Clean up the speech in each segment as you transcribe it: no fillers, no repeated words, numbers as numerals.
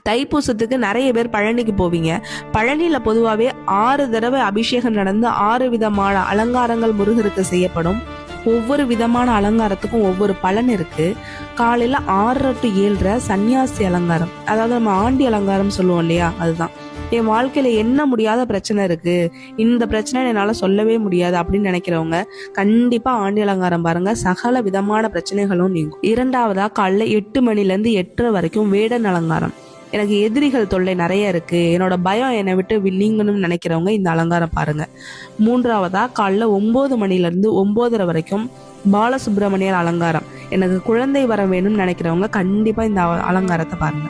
தைப்பூசத்துக்கு நிறைய பேர் பழனிக்கு போவீங்க. பழனியில பொதுவாகவே 6 தடவை அபிஷேகம் நடந்து 6 விதமான அலங்காரங்கள் முருகருக்கு செய்யப்படும். ஒவ்வொரு விதமான அலங்காரத்துக்கும் ஒவ்வொரு பலன் இருக்கு. காலையில 6 to 7 சன்னியாசி அலங்காரம், அதாவது நம்ம ஆண்டி அலங்காரம் சொல்லுவோம் இல்லையா, அதுதான். என் வாழ்க்கையில என்ன முடியாத பிரச்சனை இருக்கு, இந்த பிரச்சனை என்னால சொல்லவே முடியாது அப்படின்னு நினைக்கிறவங்க கண்டிப்பா ஆண்டி அலங்காரம் பாருங்க. சகல விதமான பிரச்சனைகளும் நீங்கும். 2வதா காலைல 8 மணிலேருந்து 8:30 வரைக்கும் வேடன் அலங்காரம். எனக்கு எதிரிகள் தொல்லை நிறைய இருக்கு, என்னோட பயம் என்னை விட்டு நீங்கணும்னு நினைக்கிறவங்க இந்த அலங்காரம் பாருங்க. 3வதா காலைல 9 மணிலேருந்து 9:30 வரைக்கும் பாலசுப்ரமணியர் அலங்காரம். எனக்கு குழந்தை வர வேணும்னு நினைக்கிறவங்க கண்டிப்பா இந்த அலங்காரத்தை பாருங்க.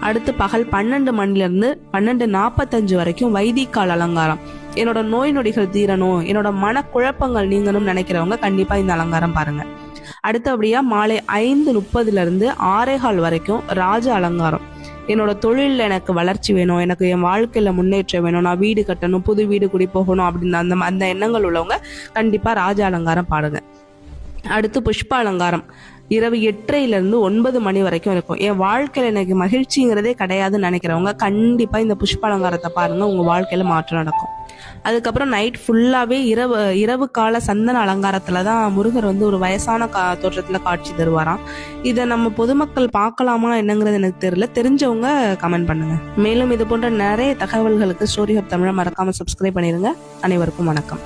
அடுத்து பகல் 12 மணிலேருந்து 12:45 வரைக்கும் வைதிகால் அலங்காரம். என்னோட நோய் நொடிகள் தீரணும், என்னோட மனக்குழப்பங்கள் நீங்கணும்னு நினைக்கிறவங்க கண்டிப்பா இந்த அலங்காரம் பாருங்க. அடுத்தபடியா மாலை 5:30 6:15 வரைக்கும் ராஜ அலங்காரம். என்னோட தொழிலில் எனக்கு வளர்ச்சி வேணும், எனக்கு என் வாழ்க்கையில முன்னேற்றம் வேணும், நான் வீடு கட்டணும், புது வீடு குடி போகணும் அப்படின்னு அந்த எண்ணங்கள் உள்ளவங்க கண்டிப்பா ராஜ அலங்காரம் பாருங்க. அடுத்து புஷ்ப அலங்காரம் இரவு 8:30 9 மணி வரைக்கும் இருக்கும். என் வாழ்க்கையில எனக்கு மகிழ்ச்சிங்கிறதே கிடையாதுன்னு நினைக்கிறவங்க கண்டிப்பா இந்த புஷ்ப அலங்காரத்தை பாருங்க, உங்க வாழ்க்கையில மாற்றம் நடக்கும். அதுக்கப்புறம் நைட் ஃபுல்லாவே இரவு கால சந்தன அலங்காரத்துலதான் முருகர் ஒரு வயசான தோற்றத்துல காட்சி தருவாராம். இதை நம்ம பொதுமக்கள் பார்க்கலாமா என்னங்கிறது எனக்கு தெரியல, தெரிஞ்சவங்க கமெண்ட் பண்ணுங்க. மேலும் இது போன்ற நிறைய தகவல்களுக்கு ஸ்டோரி ஹப் தமிழை மறக்காம சப்ஸ்கிரைப் பண்ணிருங்க. அனைவருக்கும் வணக்கம்.